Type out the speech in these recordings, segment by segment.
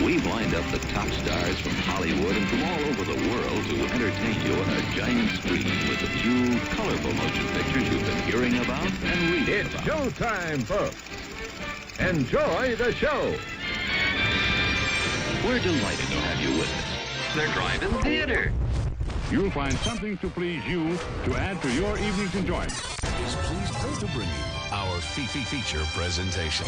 We've lined up the top stars from Hollywood and from all over the world to entertain you on a giant screen with a few colorful motion pictures you've been hearing about and reading It's about. showtime, folks. Enjoy the show. We're delighted to have you with us. They're driving theater. You'll find something to please you to add to your evening's enjoyment. Is pleased to bring you our feature presentation.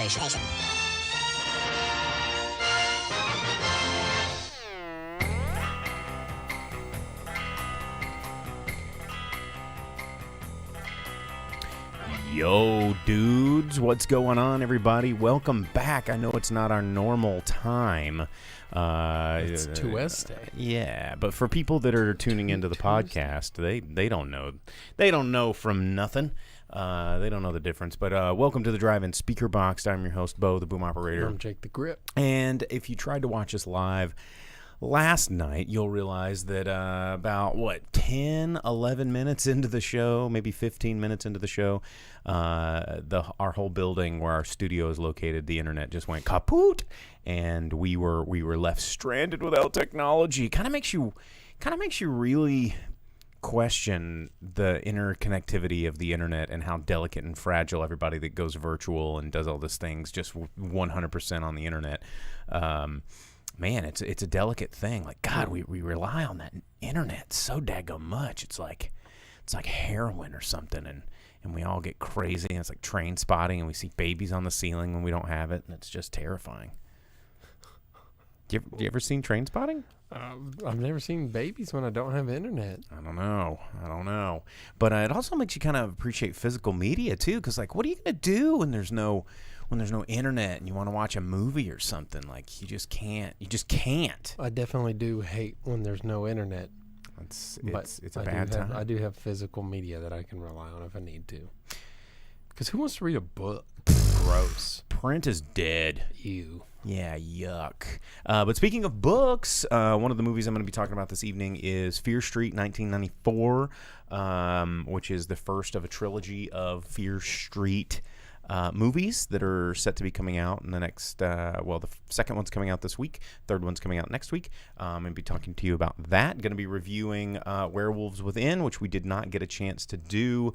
Yo, dudes, what's going on, everybody? Welcome back. I know it's not our normal time. It's Tuesday. Yeah, but for people that are tuning into the podcast, they don't know. They don't know from nothing. They don't know the difference. But welcome to the Drive-In Speakerbox. I'm your host, Bo, the boom operator. I'm Jake the Grip. And if you tried to watch us live last night, you'll realize that about, 10, 11 minutes into the show, maybe 15 minutes into the show, our whole building where our studio is located, the internet just went kaput, and we were left stranded without technology. Kind of makes you really question the interconnectivity of the internet and how delicate and fragile everybody that goes virtual and does all these things just 100% on the internet. Man, it's a delicate thing. Like, God, we rely on that internet so daggone much. It's like heroin or something, and we all get crazy, and it's like train spotting, and we see babies on the ceiling when we don't have it, and it's just terrifying. You ever seen train spotting? I've never seen babies when I don't have internet. I don't know. But it also makes you kind of appreciate physical media, too, because, like, what are you going to do when there's no internet and you want to watch a movie or something? Like, you just can't. I definitely do hate when there's no internet. It's a bad time. I do have physical media that I can rely on if I need to. Because who wants to read a book? Gross. Print is dead. Ew. Yeah, yuck. But speaking of books, one of the movies I'm going to be talking about this evening is Fear Street 1994, which is the first of a trilogy of Fear Street movies that are set to be coming out in the next, the second one's coming out this week, third one's coming out next week. I'm going to be talking to you about that. Going to be reviewing Werewolves Within, which we did not get a chance to do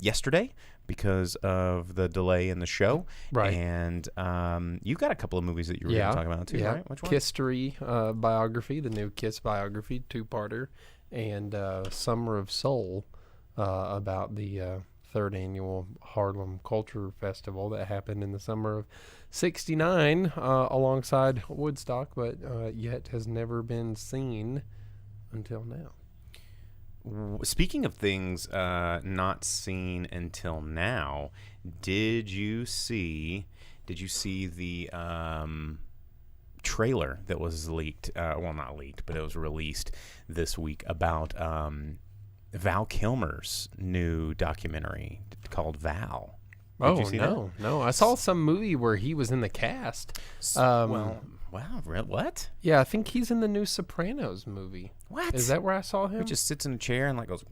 yesterday because of the delay in the show. Right. And you've got a couple of movies that you were going to talk about too, right? Which one? KISSTOry biography, the new Kiss biography, two-parter, and Summer of Soul about the third annual Harlem Culture Festival that happened in the summer of '69 alongside Woodstock, but yet has never been seen until now. Speaking of things not seen until now, did you see the trailer that was leaked? Well, not leaked, but it was released this week about Val Kilmer's new documentary called Val. Did you see that? No. I saw some movie where he was in the cast. Wow, what? Yeah, I think he's in the new Sopranos movie. What? Is that where I saw him? He just sits in a chair and like goes.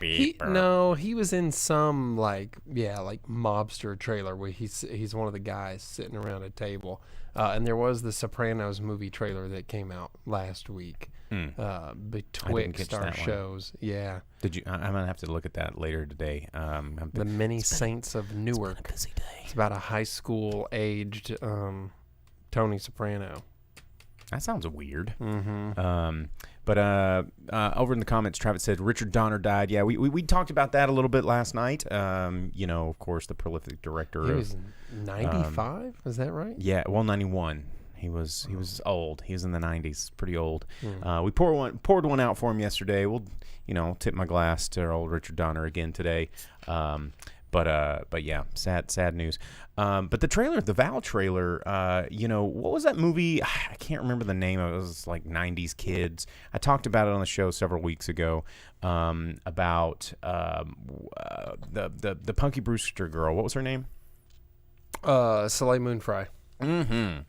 He was in some like mobster trailer where he's one of the guys sitting around a table. And there was the Sopranos movie trailer that came out last week. Betwixt our shows. Yeah. Did you? I'm gonna have to look at that later today. The Many Saints of Newark. It's been a busy day. It's about a high school aged Tony Soprano. That sounds weird. Mm-hmm. But over in the comments, Travis said Richard Donner died. Yeah, we talked about that a little bit last night. Of course, the prolific director. He was 95. Is that right? Yeah, 91. He was old. He was in the 90s, pretty old. We poured one out for him yesterday. We'll tip my glass to our old Richard Donner again today. But yeah, sad news. But the trailer, the Val trailer, what was that movie? I can't remember the name of it. It was like 90s Kids. I talked about it on the show several weeks ago about the Punky Brewster girl. What was her name? Soleil Moon Frye. Mm-hmm.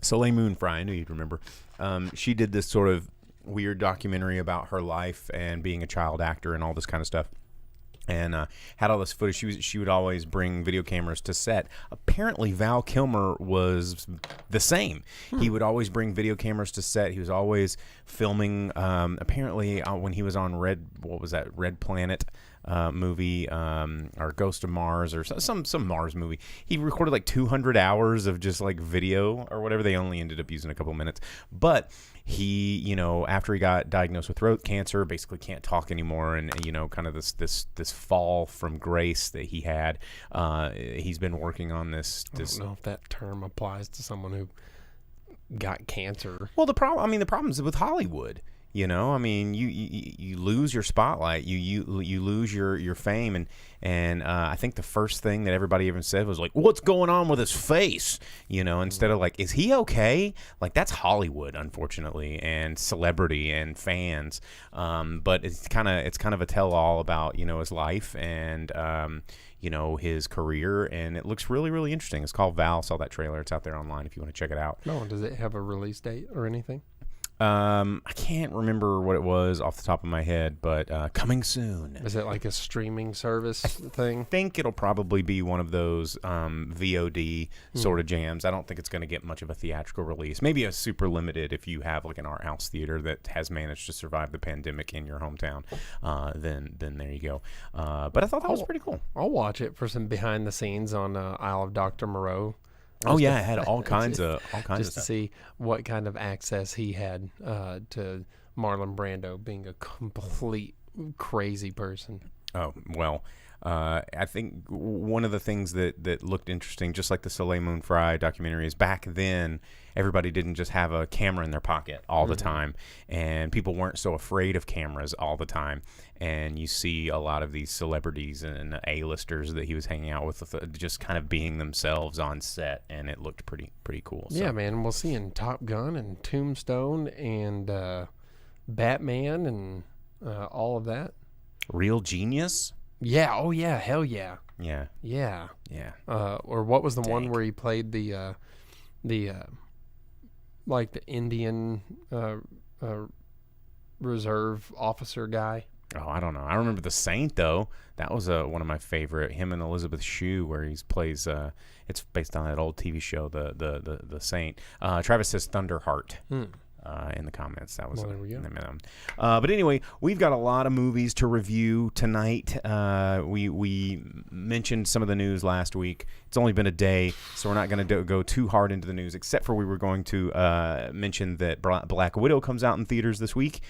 Soleil Moon Frye. I knew you'd remember. She did this sort of weird documentary about her life and being a child actor and all this kind of stuff. and had all this footage. She would always bring video cameras to set. Apparently, Val Kilmer was the same. He would always bring video cameras to set. He was always filming. Apparently, when he was on Red Planet movie, or Ghost of Mars, or some Mars movie, he recorded like 200 hours of just like video or whatever. They only ended up using a couple minutes, but he, after he got diagnosed with throat cancer, basically can't talk anymore, and kind of this fall from grace that he had. He's been working on this. I don't know if that term applies to someone who got cancer. Well, the problem is with Hollywood. You lose your spotlight, you lose your fame, and I think the first thing that everybody even said was like, "What's going on with his face?" Instead of like, "Is he okay?" Like, that's Hollywood, unfortunately, and celebrity and fans. But it's kind of a tell-all about his life and his career, and it looks really, really interesting. It's called Val. Saw that trailer. It's out there online if you want to check it out. No, does it have a release date or anything? I can't remember what it was off the top of my head, but coming soon. Is it like a streaming service thing? I think it'll probably be one of those VOD sort of jams. I don't think it's going to get much of a theatrical release. Maybe a super limited if you have like an art house theater that has managed to survive the pandemic in your hometown. Then there you go. But I thought that was pretty cool. I'll watch it for some behind the scenes on Isle of Dr. Moreau. Oh yeah, it had all kinds of just stuff. To see what kind of access he had to Marlon Brando being a complete crazy person. Oh well, I think one of the things that looked interesting, just like the Soleil Moon Frye documentary, is back then everybody didn't just have a camera in their pocket all the time, and people weren't so afraid of cameras all the time. And you see a lot of these celebrities and A-listers that he was hanging out with just kind of being themselves on set, and it looked pretty cool. So. Yeah, man, we'll see in Top Gun and Tombstone and Batman and all of that. Real Genius? Yeah. Oh yeah. Hell yeah. Yeah. Yeah. Yeah. Or what was the one where he played the like the Indian reserve officer guy? Oh, I don't know. I remember The Saint though. That was one of my favorite. Him and Elizabeth Shue, where he plays. It's based on that old TV show, the Saint. Travis says Thunderheart. In the comments. That was there we go. But anyway, we've got a lot of movies to review tonight. We mentioned some of the news last week. It's only been a day, so we're not going to go too hard into the news, except for we were going to mention that Black Widow comes out in theaters this week.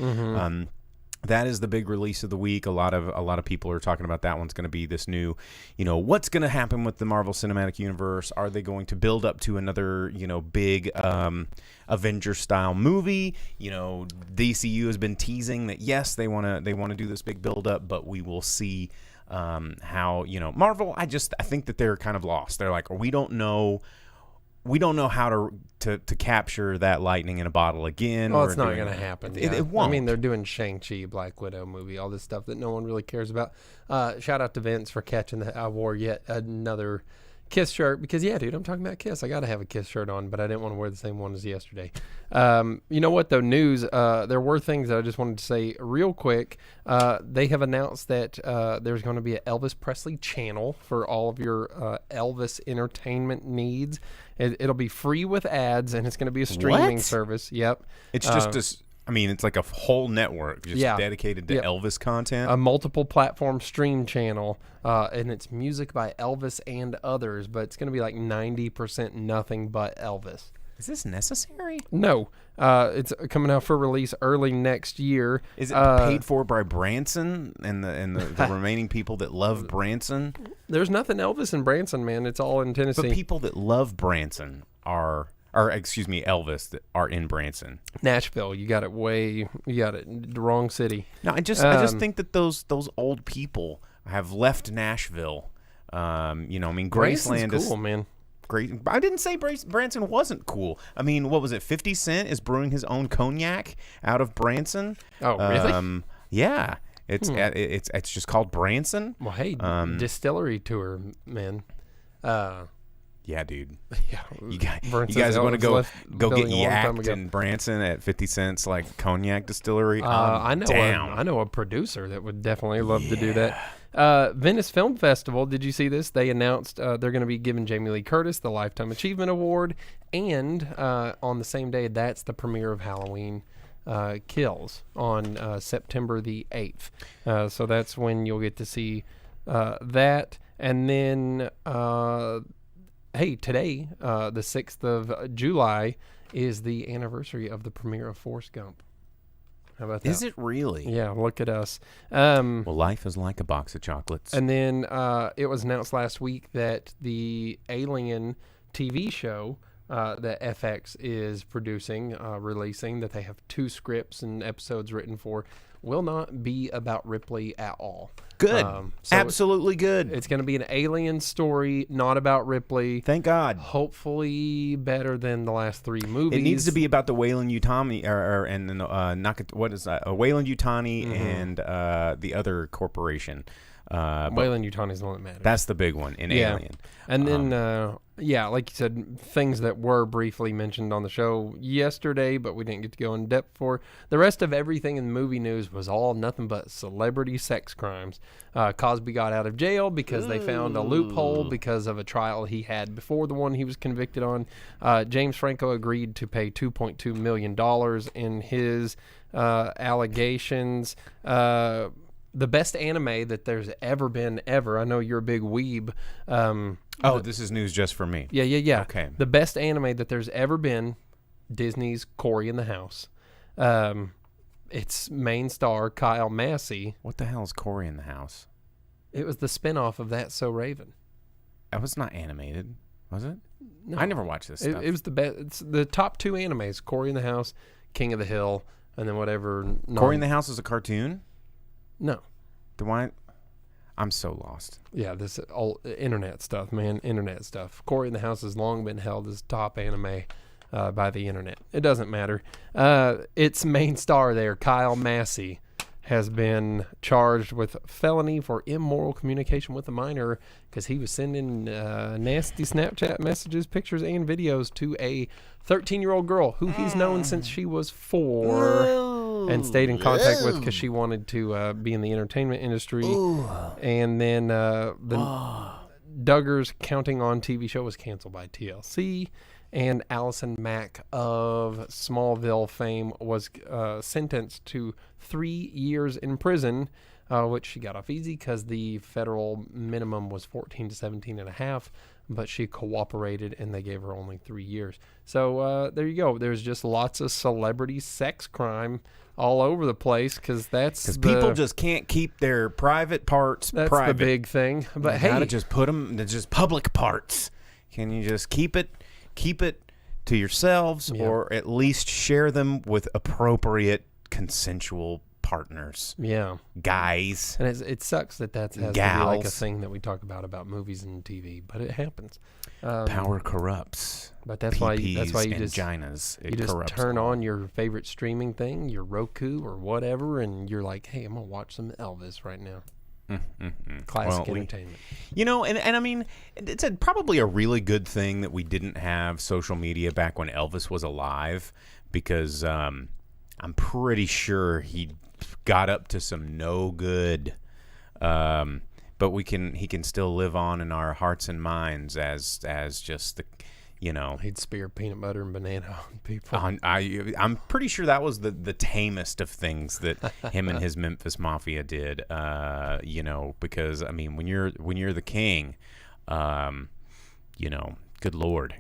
That is the big release of the week. A lot of people are talking about that one's going to be this new, what's going to happen with the Marvel Cinematic Universe? Are they going to build up to another, big Avengers style movie? DCU has been teasing that yes, they want to do this big build up, but we will see how, Marvel. I think that they're kind of lost. They're like, we don't know how to capture that lightning in a bottle again. Well, it's not going to happen. It won't. I mean, they're doing Shang-Chi, Black Widow movie, all this stuff that no one really cares about. Shout out to Vince for catching that. I wore yet another Kiss shirt because, yeah, dude, I'm talking about Kiss. I got to have a Kiss shirt on, but I didn't want to wear the same one as yesterday. You know what, though? News, there were things that I just wanted to say real quick. They have announced that there's going to be an Elvis Presley channel for all of your Elvis entertainment needs. It'll be free with ads, and it's going to be a streaming service. Yep. It's just it's like a whole network just dedicated to Elvis content. A multiple platform stream channel, and it's music by Elvis and others, but it's going to be like 90% nothing but Elvis. Is this necessary? No. It's coming out for release early next year. Is it paid for by Branson and the remaining people that love Branson? There's nothing Elvis and Branson, man. It's all in Tennessee. But people that love Branson Elvis that are in Branson. Nashville, you got it the wrong city. No, I just think that those old people have left Nashville. Graceland is cool, man. Great. I didn't say Branson wasn't cool. I mean, what was it? 50 Cent is brewing his own cognac out of Branson. Oh, really? Yeah. It's just called Branson. Well, hey, distillery tour, man. Yeah, dude. Yeah, You Vern says guys want to Elvis go left get building a long time yacked ago. in Branson at 50 cents like cognac distillery? I know down. I know a producer that would definitely love to do that. Venice Film Festival. Did you see this? They announced they're going to be giving Jamie Lee Curtis the Lifetime Achievement Award, and on the same day, that's the premiere of Halloween Kills on September the 8th. So that's when you'll get to see that, and then. Hey, today, the 6th of July, is the anniversary of the premiere of Forrest Gump. How about that? Is it really? Yeah, look at us. Well, life is like a box of chocolates. And then it was announced last week that the Alien TV show that FX is producing, releasing, that they have 2 scripts and episodes written for, will not be about Ripley at all. Good. So Absolutely good. It's going to be an alien story, not about Ripley. Thank God. Hopefully better than the last 3 movies. It needs to be about the Wayland Yutani, what is that? Wayland Yutani and the other corporation. Wayland Yutani is the one that matters. That's the big one in Alien. And then, like you said, things that were briefly mentioned on the show yesterday, but we didn't get to go in depth for. The rest of everything in the movie news was all nothing but celebrity sex crimes. Cosby got out of jail because they found a loophole because of a trial he had before the one he was convicted on. James Franco agreed to pay $2.2 million in his allegations. The best anime that there's ever been ever. I know you're a big weeb. This is news just for me. Yeah. Okay. The best anime that there's ever been, Disney's Cory in the House. Its main star, Kyle Massey. What the hell is Cory in the House? It was the spinoff of That's So Raven. That was not animated, was it? No. I never watched this stuff. It was the best. It's the top 2 animes, Cory in the House, King of the Hill, and then whatever. Cory in the House is a cartoon? No. I'm so lost. Yeah, this all internet stuff, man. Internet stuff. Cory in the House has long been held as top anime by the internet. It doesn't matter. Its main star there, Kyle Massey, has been charged with felony for immoral communication with a minor because he was sending nasty Snapchat messages, pictures, and videos to a 13-year-old girl who he's known since she was 4 and stayed in contact with because she wanted to be in the entertainment industry. And then the Duggar's Counting On TV show was canceled by TLC. And Allison Mack of Smallville fame was sentenced to 3 years in prison, which she got off easy because the federal minimum was 14 to 17 and a half, but she cooperated and they gave her only 3 years. So there you go. There's just lots of celebrity sex crime all over the place because people just can't keep their private parts that's private. The big thing. But you gotta just put them. They're just public parts. Can you just keep it to yourselves, or at least share them with appropriate consensual partners? Yeah, guys. And it sucks that has to be like a thing that we talk about movies and TV, but it happens. Power corrupts. But that's why you just vaginas. You just turn on your favorite streaming thing, your Roku or whatever, and you're like, hey, I'm gonna watch some Elvis right now. Classic entertainment. And I mean, it's probably a really good thing that we didn't have social media back when Elvis was alive, because I'm pretty sure he got up to some no good. But he can still live on in our hearts and minds as just the. He'd spear peanut butter and banana on people. I'm pretty sure that was the tamest of things that him and his Memphis Mafia did. Because I mean, when you're the king, good lord.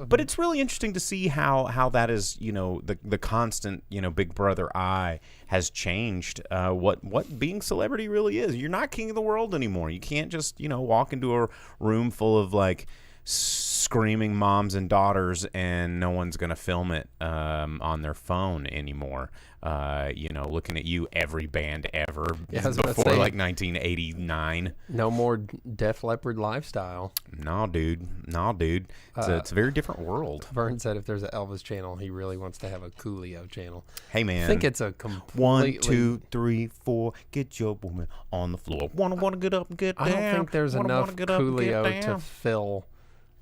But it's really interesting to see how that is, the constant, Big Brother eye has changed what being celebrity really is. You're not king of the world anymore. You can't just walk into a room full of like screaming moms and daughters and no one's gonna film it on their phone anymore. Looking at you, every band ever before like 1989. No more Def Leppard lifestyle. No, dude. It's a very different world. Vern said if there's an Elvis channel, he really wants to have a Coolio channel. Hey, man. I think it's a completely... 1, 2, 3, 4, get your woman on the floor. Wanna get up and get down. I don't think there's enough Coolio to fill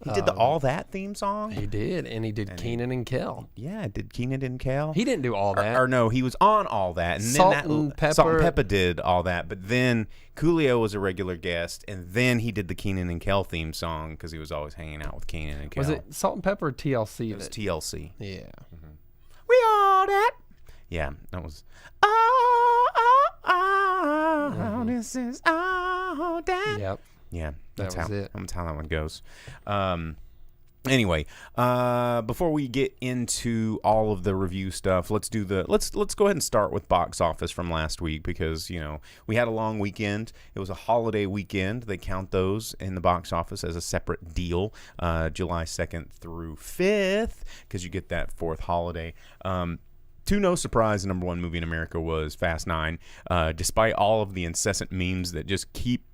He did the All That theme song? He did, and he did Kenan and Kel. Yeah, did Keenan and Kel? He didn't do All That. Or no, he was on All That. And Salt then and Pepper. Salt and Pepper did All That. But then Coolio was a regular guest, and then he did the Keenan and Kel theme song because he was always hanging out with Keenan and Kel. Was it Salt and Pepper or TLC? It was TLC. Yeah. We All That. Yeah, that was... this is All That. Yep. Yeah, that's That was it. That's how that one goes. Anyway, before we get into all of the review stuff, let's go ahead and start with box office from last week because we had a long weekend. It was a holiday weekend. They count those in the box office as a separate deal, July 2nd through 5th, because you get that fourth holiday. To no surprise, the number one movie in America was Fast 9, despite all of the incessant memes that just keep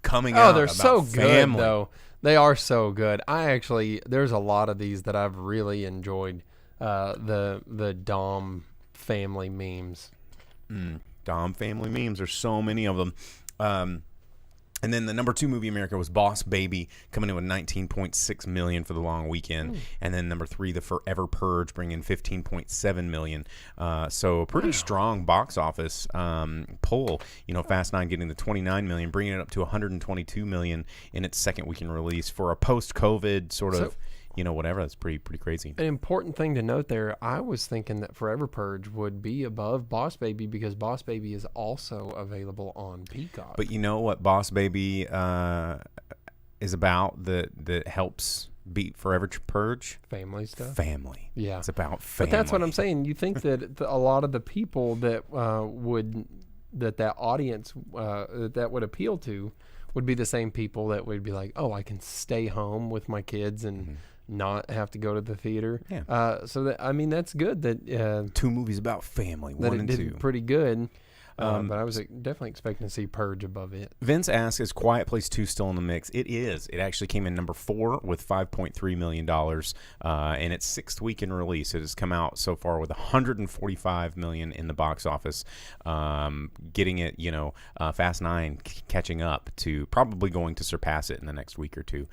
coming out. Oh, they're about so family. good, though. They are so good. There's a lot of these that I've really enjoyed. The Dom family memes. Dom family memes. There's so many of them. And then the number two movie in America was Boss Baby, coming in with $19.6 million for the long weekend. And then number three, The Forever Purge, bringing in $15.7 million. So a pretty strong box office pull. Fast 9 getting the $29 million, bringing it up to $122 million in its second weekend release for a post-COVID sort of. Whatever. That's pretty crazy. An important thing to note there, I was thinking that Forever Purge would be above Boss Baby because Boss Baby is also available on Peacock. But you know what Boss Baby is about that helps beat Forever Purge? Family stuff? Family. Yeah. It's about family. But that's what I'm saying. You think that a lot of the people that that audience that would appeal to would be the same people that would be like, oh, I can stay home with my kids and not have to go to the theater. Yeah. So that's good that two movies about family, that one it and did two. pretty good. But I was definitely expecting to see Purge above it. Vince asks, is Quiet Place 2 still in the mix? It is. It actually came in number 4 with $5.3 million in its sixth week in release. It has come out so far with $145 million in the box office, getting it, Fast 9 catching up to probably going to surpass it in the next week or two.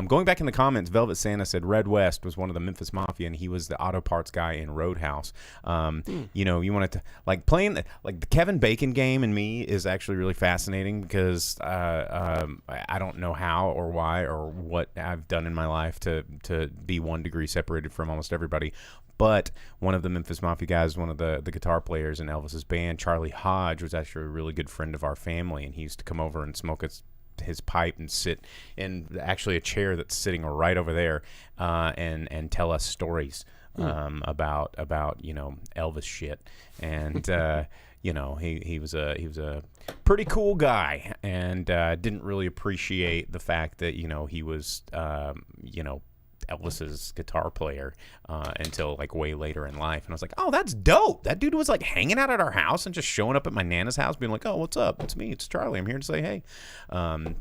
Going back in the comments, Velvet Santa said Red West was one of the Memphis Mafia, and he was the auto parts guy in Roadhouse. You wanted to, playing, the Kevin Bacon game in me is actually really fascinating because I don't know how or why or what I've done in my life to be 1 degree separated from almost everybody. But one of the Memphis Mafia guys, one of the guitar players in Elvis's band, Charlie Hodge, was actually a really good friend of our family, and he used to come over and smoke his pipe and sit in actually a chair that's sitting right over there and tell us stories about Elvis shit. And he was a pretty cool guy, and didn't really appreciate the fact that he was Elvis's guitar player until way later in life. And I was like, oh, that's dope. That dude was hanging out at our house and just showing up at my Nana's house being like, oh, what's up? It's me. It's Charlie. I'm here to say hey.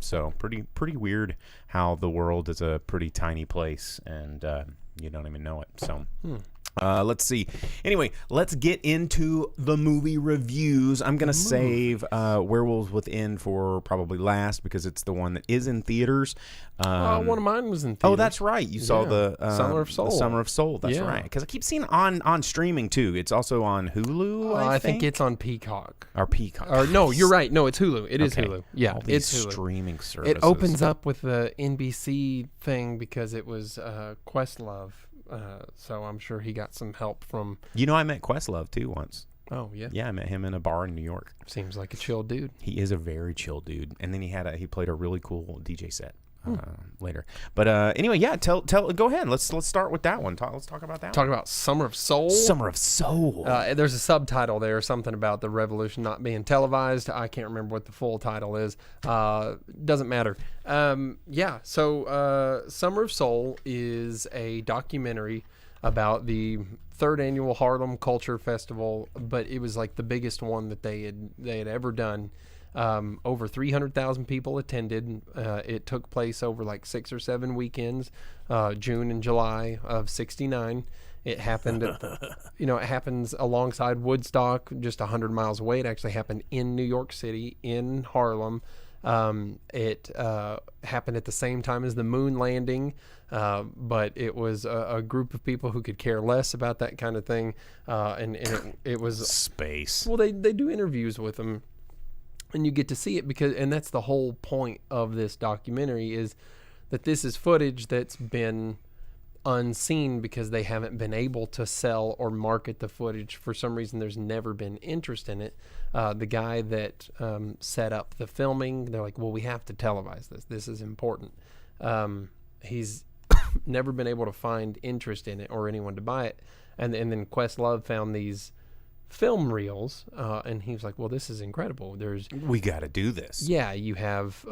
So pretty weird how the world is a pretty tiny place and you don't even know it. So let's see. Anyway, let's get into the movie reviews. I'm going to save Werewolves Within for probably last because it's the one that is in theaters. One of mine was in theaters. Oh, that's right. You saw the Summer of Soul. The Summer of Soul. That's right. Because I keep seeing on streaming too. It's also on Hulu. I think it's on Peacock. Or Peacock. Or no, you're right. No, it's Hulu. It is Hulu. Yeah, all these it's Hulu. Streaming services. It opens up with the NBC thing because it was Questlove. So I'm sure he got some help from... I met Questlove too once. Oh, yeah? Yeah, I met him in a bar in New York. Seems like a chill dude. He is a very chill dude. And then he played a really cool DJ set later. But anyway, yeah, go ahead. Let's start with that one. Let's talk about that. Talk about Summer of Soul. Summer of Soul. There's a subtitle there, something about the revolution not being televised. I can't remember what the full title is. Doesn't matter. So Summer of Soul is a documentary about the third annual Harlem Culture Festival, but it was the biggest one that they had ever done. Over 300,000 people attended. It took place over 6 or 7 weekends, June and July of '69. It happened, it happens alongside Woodstock, just 100 miles away. It actually happened in New York City, in Harlem. It happened at the same time as the moon landing, but it was a group of people who could care less about that kind of thing, and it was Space. well, they do interviews with them, and you get to see it and that's the whole point of this documentary, is that this is footage that's been unseen because they haven't been able to sell or market the footage. For some reason, there's never been interest in it. The guy that set up the filming, they're like, well, we have to televise this. This is important. He's never been able to find interest in it or anyone to buy it. And then Questlove found these film reels, and he was like, well, this is incredible. We got to do this. Yeah, you have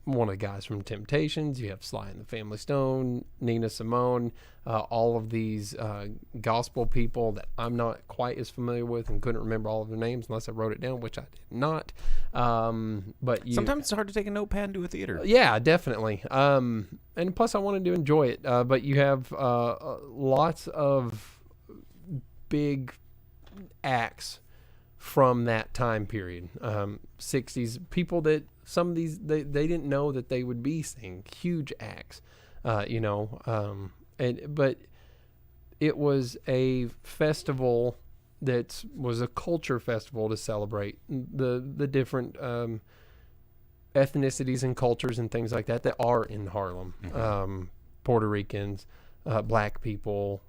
one of the guys from Temptations, you have Sly and the Family Stone, Nina Simone, all of these gospel people that I'm not quite as familiar with and couldn't remember all of their names unless I wrote it down, which I did not. But Sometimes it's hard to take a notepad and do a theater. Yeah, definitely. And plus I wanted to enjoy it. But you have lots of big acts from that time period, 60s, people that some of these they didn't know that they would be seeing huge acts, but it was a festival that was a culture festival to celebrate the different ethnicities and cultures and things like that are in Harlem. Puerto Ricans, black people,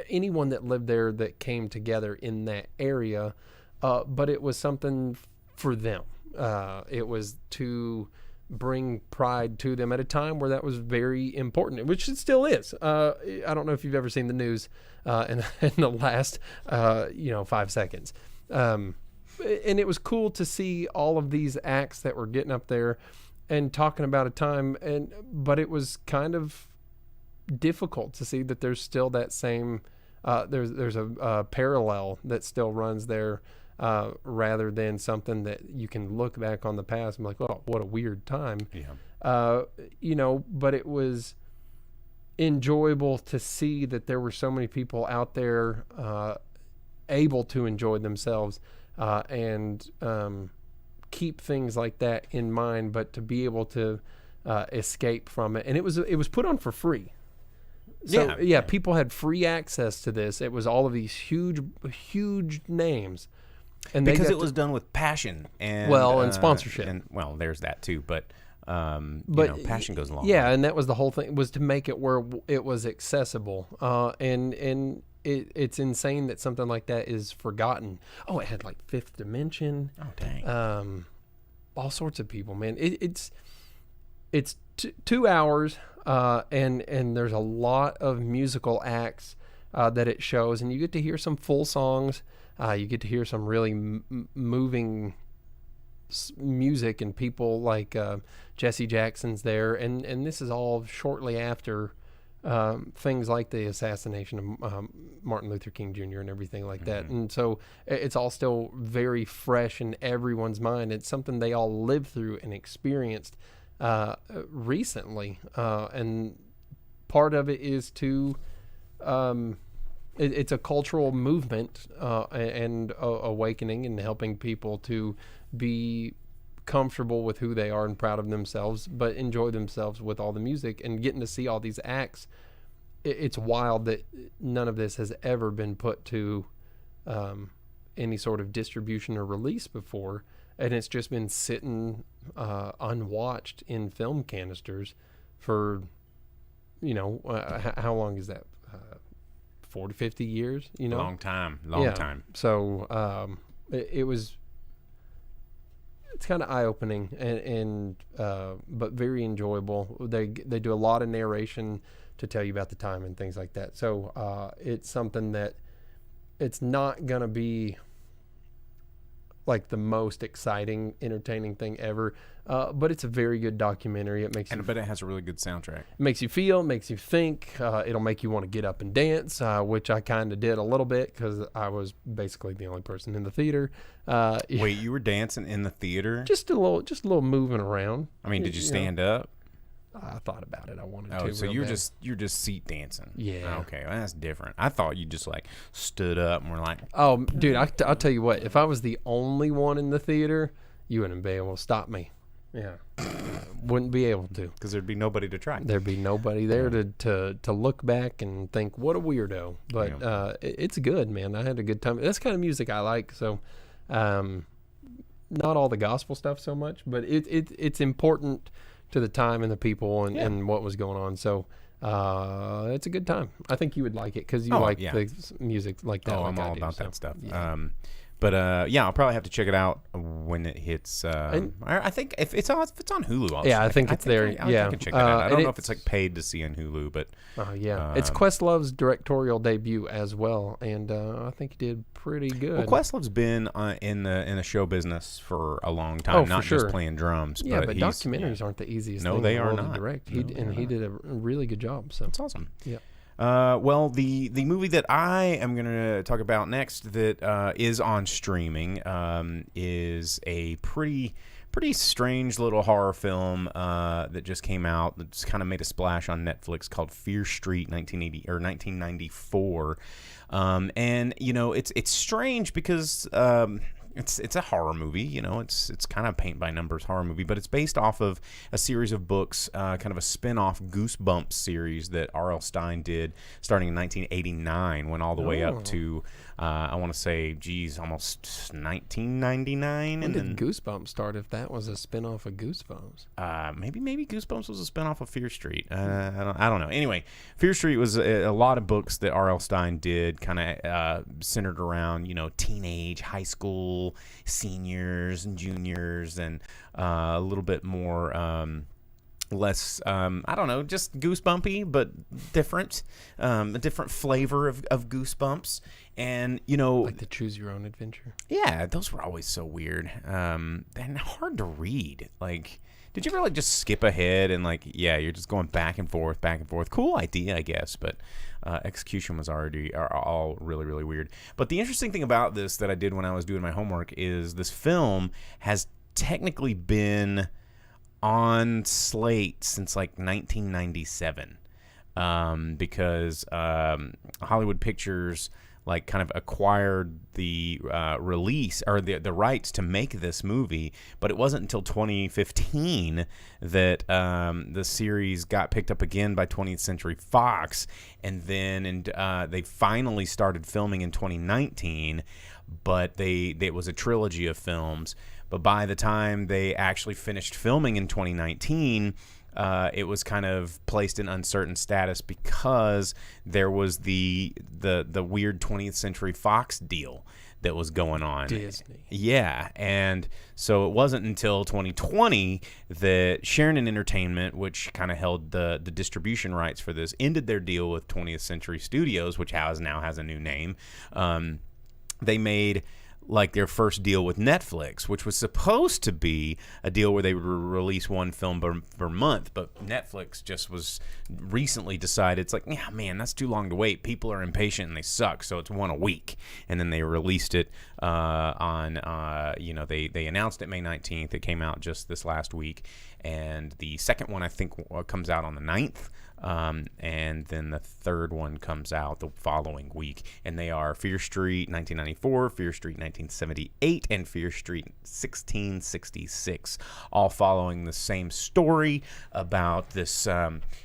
anyone that lived there that came together in that area, but it was something for them. It was to bring pride to them at a time where that was very important, which it still is. I don't know if you've ever seen the news in the last 5 seconds. And it was cool to see all of these acts that were getting up there and talking about a time, but it was kind of difficult to see that there's still that same there's a parallel that still runs there, rather than something that you can look back on the past and be like, oh, what a weird time. But it was enjoyable to see that there were so many people out there able to enjoy themselves and keep things like that in mind, but to be able to escape from it. And it was put on for free. So, people had free access to this. It was all of these huge names. And because it was done with passion and sponsorship. And there's that too. But passion goes along. Yeah, and that was the whole thing, was to make it where it was accessible. And it's insane that something like that is forgotten. Oh, it had like Fifth Dimension. Oh, dang. All sorts of people, man. It's 2 hours. And there's a lot of musical acts that it shows, and you get to hear some full songs. You get to hear some really moving music, and people like Jesse Jackson's there, and this is all shortly after things like the assassination of Martin Luther King Jr. and everything like that. And so it's all still very fresh in everyone's mind. It's something they all lived through and experienced recently, and part of it is to it's a cultural movement and awakening and helping people to be comfortable with who they are and proud of themselves, but enjoy themselves with all the music and getting to see all these acts. It's wild that none of this has ever been put to any sort of distribution or release before. And it's just been sitting unwatched in film canisters for, how long is that? 40, 50 years? Long time. So it's kind of eye-opening and but very enjoyable. They do a lot of narration to tell you about the time and things like that. So it's something that it's not going to be like the most exciting, entertaining thing ever, but it's a very good documentary. It makes but it has a really good soundtrack. It makes you feel, makes you think. It'll make you want to get up and dance, which I kind of did a little bit because I was basically the only person in the theater. Wait, you were dancing in the theater? Just a little moving around. I mean, did you stand up? I thought about it. I wanted to. Oh, so you're just seat dancing. Yeah. Okay, well, that's different. I thought you just like stood up and were like, oh, dude, I'll tell you what. If I was the only one in the theater, you wouldn't be able to stop me. Yeah, wouldn't be able to, because there'd be nobody to try. There'd be nobody there to look back and think, what a weirdo. But it's good, man. I had a good time. That's the kind of music I like. So, not all the gospel stuff so much, but it's important to the time and the people and what was going on. So it's a good time. I think you would like it because you like the music like that. Oh, like I'm all about so, that stuff. Yeah. But I'll probably have to check it out when it hits. I think if it's on Hulu. I think it's there. I can check that out. I don't know if it's like paid to see on Hulu, but it's Questlove's directorial debut as well, and I think he did pretty good. Well, Questlove's been in the show business for a long time, not just playing drums. Yeah, but documentaries aren't the easiest. No, thing they in the are world not. to direct. He did a really good job. So that's awesome. Yeah. Well, the movie that I am going to talk about next that is on streaming is a pretty strange little horror film that just came out. That's kind of made a splash on Netflix called Fear Street 1994. And it's strange because it's a horror movie, it's kind of paint by numbers horror movie, but it's based off of a series of books, kind of a spin-off Goosebumps series that R.L. Stine did starting in 1989, went all the way up to I want to say, almost 1999. When did Goosebumps start? If that was a spinoff of Goosebumps, maybe Goosebumps was a spinoff of Fear Street. I don't know. Anyway, Fear Street was a lot of books that R.L. Stine did, kind of centered around teenage, high school, seniors and juniors, and a little bit more. Less, I don't know, just goosebumpy, but different, a different flavor of Goosebumps. And, like the Choose Your Own Adventure. Yeah, those were always so weird. And hard to read. Like, did you ever just skip ahead and you're just going back and forth. Cool idea, I guess, but execution was already all really, really weird. But the interesting thing about this that I did when I was doing my homework is this film has technically been on slate since 1997, because Hollywood Pictures kind of acquired the release or the rights to make this movie, but it wasn't until 2015 that the series got picked up again by 20th Century Fox, and then they finally started filming in 2019, but it was a trilogy of films. But by the time they actually finished filming in 2019, it was kind of placed in uncertain status because there was the weird 20th Century Fox deal that was going on. Disney. Yeah, and so it wasn't until 2020 that Sheridan Entertainment, which kind of held the distribution rights for this, ended their deal with 20th Century Studios, which now has a new name. They made their first deal with Netflix, which was supposed to be a deal where they would release one film per month, but Netflix just was recently decided, it's that's too long to wait. People are impatient and they suck, so it's one a week. And then they released it on, they announced it May 19th. It came out just this last week. And the second one, I think, comes out on the 9th. And then the third one comes out the following week, and they are Fear Street 1994, Fear Street 1978, and Fear Street 1666, all following the same story about this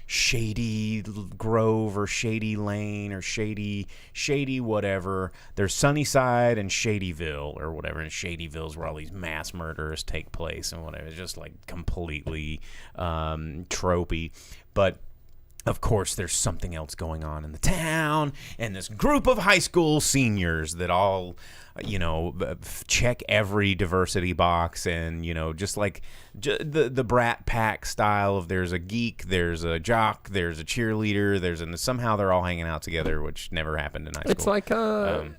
shady grove or shady lane or shady whatever. There's Sunnyside and Shadyville or whatever, and Shadyville's where all these mass murders take place and whatever. It's just completely tropey, but of course, there's something else going on in the town, and this group of high school seniors that all, check every diversity box, and, just the Brat Pack style of there's a geek, there's a jock, there's a cheerleader, and somehow they're all hanging out together, which never happened in high school. It's like a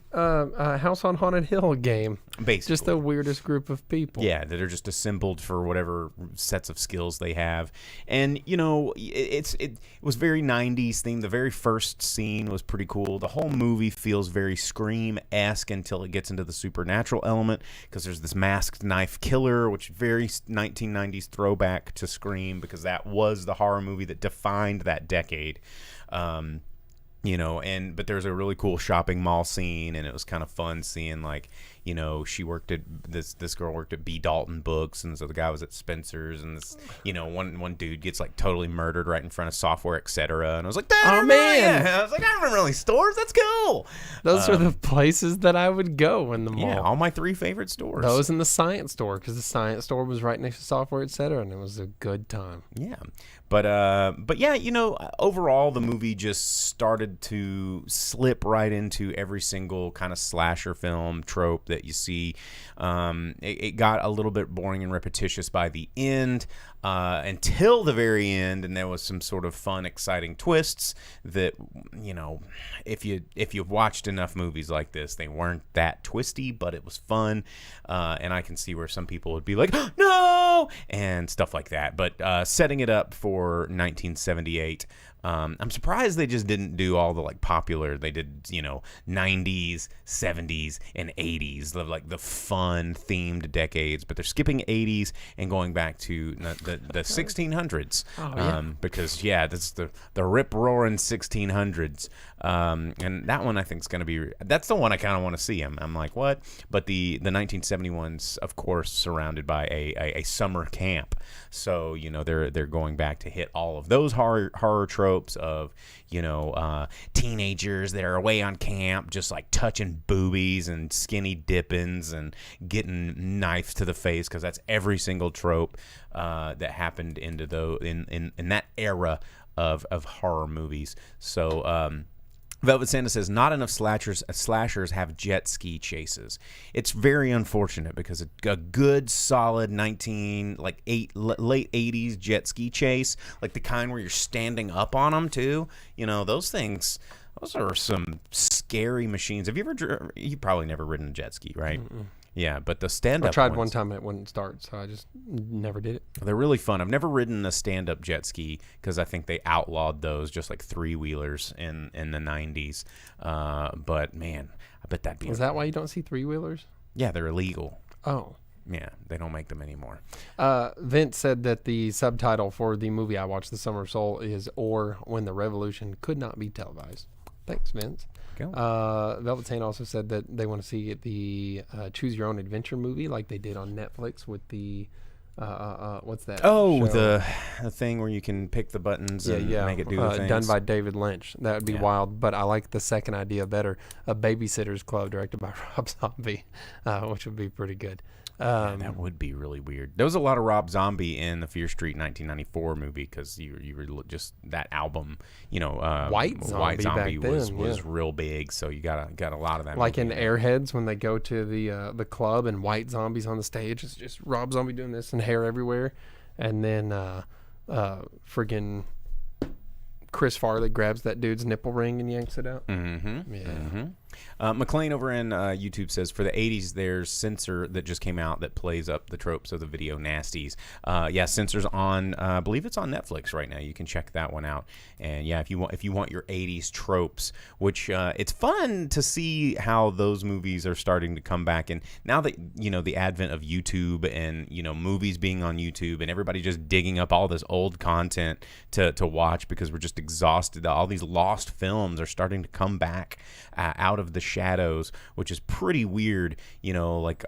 House on Haunted Hill game. Basically. Just the weirdest group of people. Yeah, that are just assembled for whatever sets of skills they have. And, it was very 90s themed. The very first scene was pretty cool. The whole movie feels very Scream-esque until it gets into the supernatural element, because there's this masked knife killer, which very 1990s throwback to Scream, because that was the horror movie that defined that decade. But there's a really cool shopping mall scene, and it was kind of fun seeing, like, she worked at this girl worked at B. Dalton Books, and so the guy was at Spencer's, and this, one dude gets like totally murdered right in front of Software Etc. And I was like, oh man, I was like, I remember all these stores. That's cool. Those are the places that I would go in the mall. Yeah, all my 3 favorite stores. Those in the science store, because the science store was right next to Software Etc. and it was a good time. Yeah. But yeah, overall the movie just started to slip right into every single kind of slasher film trope that you see. It got a little bit boring and repetitious by the end, until the very end, and there was some sort of fun, exciting twists that, if you've watched enough movies like this, they weren't that twisty, but it was fun, and I can see where some people would be like, no, and stuff like that. But setting it up for 1978, I'm surprised they just didn't do all the like popular. They did 90s, 70s, and 80s, like the fun themed decades. But they're skipping 80s and going back to the 1600s. Oh, yeah. Because that's the rip roaring 1600s. And that one I think is going to be. That's the one I kind of want to see. I'm like, what? But the 1971's, of course, surrounded by a summer camp. So they're going back to hit all of those horror tropes of teenagers that are away on camp, just like touching boobies and skinny dippings and getting knives to the face, because that's every single trope that happened in that era of horror movies. So Velvet Santa says, not enough slashers have jet ski chases. It's very unfortunate, because a good solid late 80s jet ski chase, like the kind where you're standing up on them too, those are some scary machines. Have you probably never ridden a jet ski, right? Mm-mm. Yeah, but the stand-up I tried ones, one time and it wouldn't start, so I just never did it. They're really fun. I've never ridden a stand-up jet ski because I think they outlawed those, just like three-wheelers in the 90s. But, man, I bet that'd be... Is that why you don't see three-wheelers? Yeah, they're illegal. Oh. Yeah, they don't make them anymore. Vince said that the subtitle for the movie I watched, The Summer of Soul, is "Or When the Revolution Could Not Be Televised." Thanks, Vince. Velvet Santa also said that they want to see the Choose Your Own Adventure movie, like they did on Netflix with the what's that? Oh, show? the thing where you can pick the buttons and make it do the things. Done by David Lynch. That would be wild, but I like the second idea better. A Babysitter's Club, directed by Rob Zombie, which would be pretty good. That would be really weird. There was a lot of Rob Zombie in the Fear Street 1994 movie, because you were just that album, White Zombie was real big, so you got a lot of that. Like in Airheads, when they go to the club and White Zombie's on the stage, it's just Rob Zombie doing this and hair everywhere, and then friggin' Chris Farley grabs that dude's nipple ring and yanks it out. Mm-hmm. Yeah. Mm-hmm. McLean over in YouTube says, for the 80s, there's Censor that just came out that plays up the tropes of the video nasties. Censor's on, I believe it's on Netflix right now. You can check that one out. And if you want your 80s tropes, which it's fun to see how those movies are starting to come back. And now that the advent of YouTube and movies being on YouTube and everybody just digging up all this old content to watch, because we're just exhausted. All these lost films are starting to come back out of the shadows, which is pretty weird, like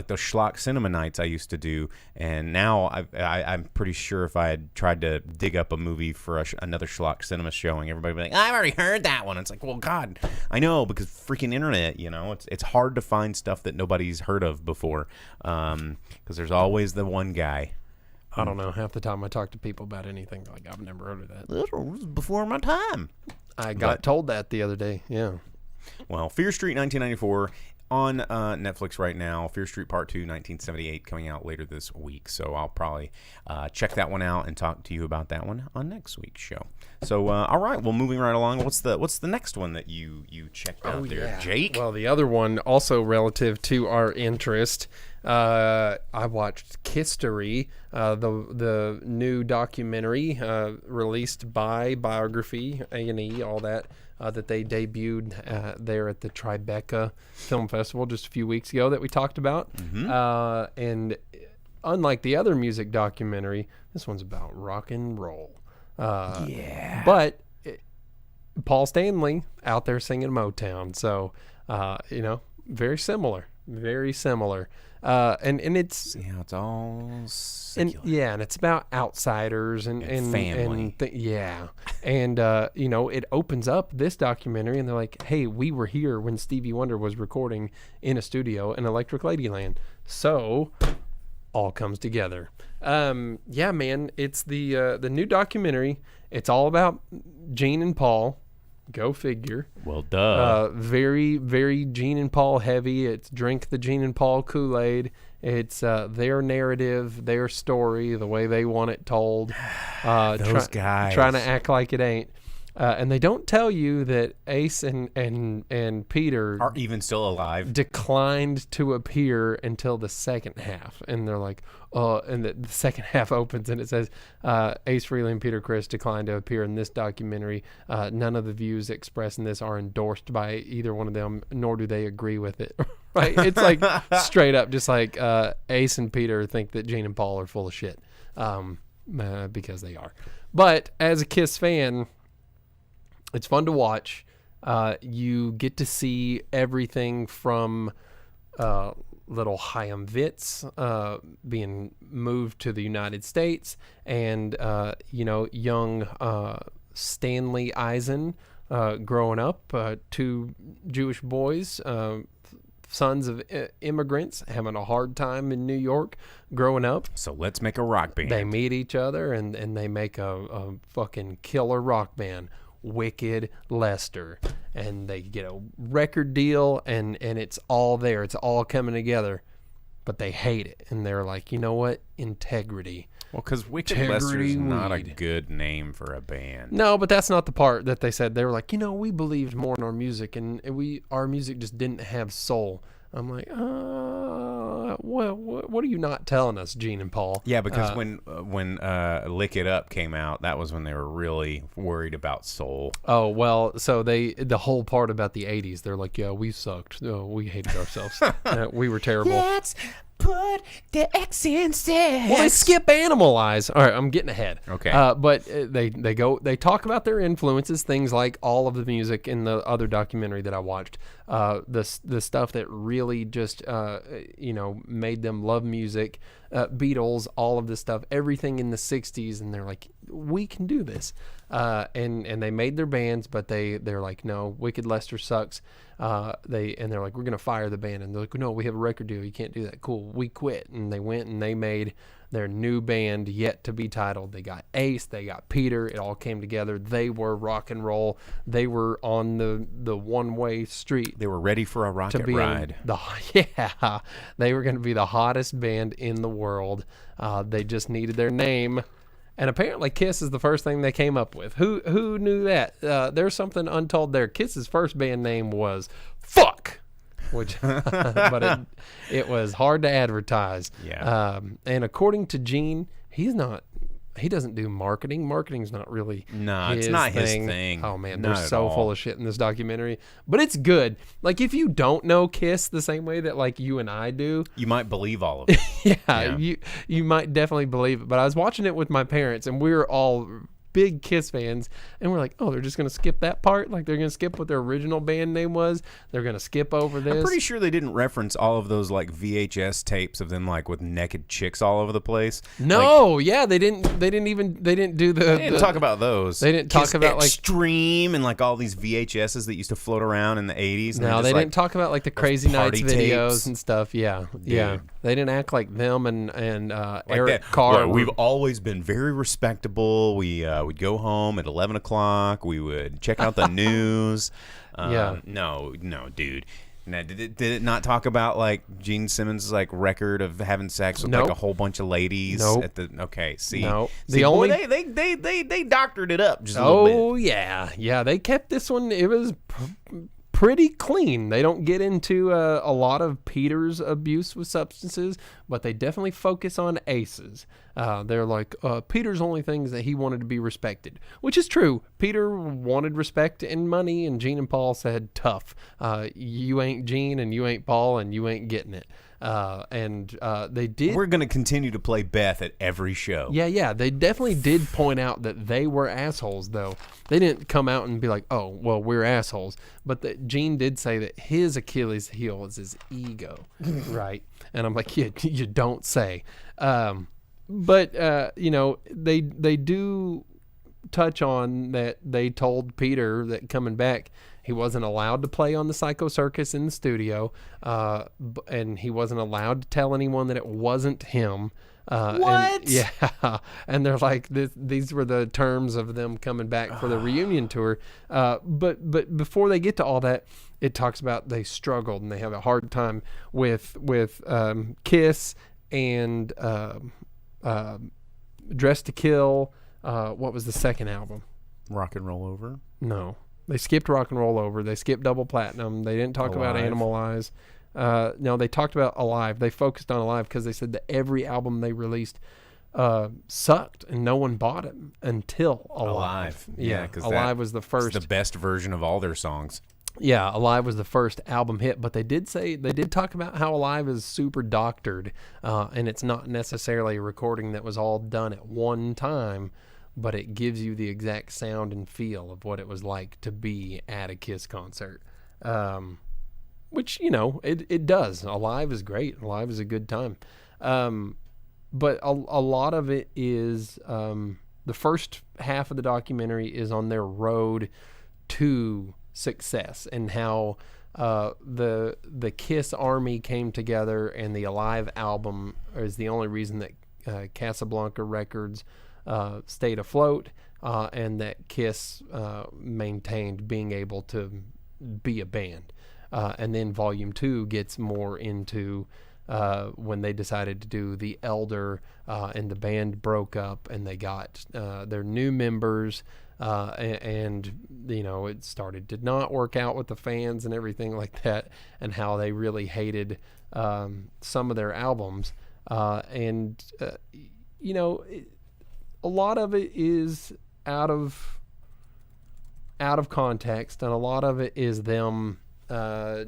those schlock cinema nights I used to do. And now I'm pretty sure if I had tried to dig up a movie for another schlock cinema showing, everybody would be like, I've already heard that one. It's like, well, God, I know, because freaking internet, it's hard to find stuff that nobody's heard of before, because there's always the one guy. I don't know. Half the time I talk to people about anything, like, I've never heard of that. This was before my time. I got told that the other day. Yeah. Well, Fear Street 1994 on Netflix right now. Fear Street Part 2 1978 coming out later this week. So I'll probably check that one out and talk to you about that one on next week's show. So all right, well, moving right along. What's the next one that you checked out there, Jake? Well, the other one, also relative to our interest, I watched KISSTORY, the new documentary released by Biography, A&E, all that. That they debuted there at the Tribeca Film Festival just a few weeks ago that we talked about. Mm-hmm. And unlike the other music documentary, this one's about rock and roll. But Paul Stanley out there singing Motown. So, very similar. Very similar. And it's See how it's all secular. and it's about outsiders and family. And it opens up this documentary, and they're like, hey, we were here when Stevie Wonder was recording in a studio in Electric Ladyland. So all comes together. Man, it's the new documentary. It's all about Gene and Paul. Go figure. Well, duh. Very, very Gene and Paul heavy. It's drink the Gene and Paul Kool-Aid. It's their narrative, their story, the way they want it told. Those guys. Trying to act like it ain't. And they don't tell you that Ace and Peter Are even still alive. declined to appear until the second half. And they're like, and the second half opens and it says, Ace Frehley and Peter Criss declined to appear in this documentary. None of the views expressed in this are endorsed by either one of them, nor do they agree with it. Right? It's like straight up, just like Ace and Peter think that Gene and Paul are full of shit, because they are. But as a Kiss fan, it's fun to watch. You get to see everything from little Chaim Witz being moved to the United States, and young Stanley Eisen growing up, two Jewish boys, sons of immigrants, having a hard time in New York growing up. So let's make a rock band. They meet each other and they make a fucking killer rock band. Wicked Lester, and they get a record deal, and it's all there, it's all coming together, but they hate it, and they're like, you know what, integrity. Well, because Wicked Lester's not a good name for a band. No, but that's not the part that they said. They were like, we believed more in our music, and our music just didn't have soul. I'm like, what are you not telling us, Gene and Paul? Yeah, because when Lick It Up came out, that was when they were really worried about soul. Oh, well, so the whole part about the 80s, they're like, yeah, we sucked. We hated ourselves. We were terrible. Let's put the X instead. Well, they skip Animalize. All right, I'm getting ahead. Okay. But they talk about their influences, things like all of the music in the other documentary that I watched. The stuff that really just made them love music, Beatles, all of this stuff, everything in the 60s, and they're like, we can do this. And they made their bands, but they're like, no, Wicked Lester sucks. They're like, we're gonna fire the band, and they're like, no, we have a record deal, you can't do that. Cool, we quit. And they went and they made their new band, yet to be titled. They got Ace, they got Peter. It all came together. They were rock and roll. They were on the one-way street. They were ready for a rocket ride. They were going to be the hottest band in the world. They just needed their name. And apparently Kiss is the first thing they came up with. Who knew that? There's something untold there. Kiss's first band name was Fuck, which but it was hard to advertise. Yeah. And according to Gene, he doesn't do marketing. Marketing's not really it's not his thing. Oh man, Not they're at so all. full of shit in this documentary. But it's good. Like, if you don't know Kiss the same way that like you and I do, You might believe all of it. yeah. you might definitely believe it. But I was watching it with my parents, and we were all big Kiss fans, and we're like, oh, they're just gonna skip that part? Like, they're gonna skip what their original band name was? They're gonna skip over this? I'm pretty sure they didn't reference all of those like VHS tapes of them like with naked chicks all over the place. No, yeah, they didn't do the. They didn't talk about those. They didn't talk Kiss about like Extreme and like all these VHSs that used to float around in the 80s. No, they didn't talk about like the Crazy Nights party videos tapes. and stuff. Yeah, yeah. Dude. They didn't act like them and like Eric that. Carr. Well, we've always been very respectable. We would go home at 11 o'clock. We would check out the news. Yeah. No, dude. Now, did it not talk about like Gene Simmons' like record of having sex with like a whole bunch of ladies? Nope. At the okay, see, Nope. See, The only- they doctored it up just a little bit. Oh yeah. They kept this one. It was pretty clean. They don't get into a lot of Peter's abuse with substances, but they definitely focus on Ace's. They're like, Peter's only things that he wanted to be respected, which is true. Peter wanted respect and money, and Gene and Paul said, tough. You ain't Gene, and you ain't Paul, and you ain't getting it. And they did. We're going to continue to play Beth at every show. Yeah, they definitely did point out that they were assholes, though. They didn't come out and be like, oh, well, we're assholes. But Gene did say that his Achilles heel is his ego, right? And I'm like, yeah, you don't say. But, you know, they do touch on that they told Peter that coming back, he wasn't allowed to play on the Psycho Circus in the studio, and he wasn't allowed to tell anyone that it wasn't him. What? And, yeah, and they're like, these were the terms of them coming back for the reunion tour. But before they get to all that, it talks about they struggled and they have a hard time with Kiss and Dress to Kill. What was the second album? Rock and Roll Over? No. They skipped Rock and Roll Over. They skipped Double Platinum. They didn't talk about Alive. Animalize. No, they talked about Alive. They focused on Alive because they said that every album they released sucked and no one bought it until Alive. Yeah, because Alive was the first. the best version of all their songs. Yeah, Alive was the first album hit, but they did talk about how Alive is super doctored, and it's not necessarily a recording that was all done at one time, but it gives you the exact sound and feel of what it was like to be at a Kiss concert. Which, you know, it does. Alive is great. Alive is a good time. But a lot of it is, the first half of the documentary is on their road to success and how the Kiss Army came together, and the Alive album is the only reason that Casablanca Records stayed afloat, and that Kiss maintained being able to be a band. And then Volume 2 gets more into when they decided to do The Elder, and the band broke up, and they got their new members, and you know, it started to not work out with the fans and everything like that, and how they really hated some of their albums, and you know, a lot of it is out of context, and a lot of it is them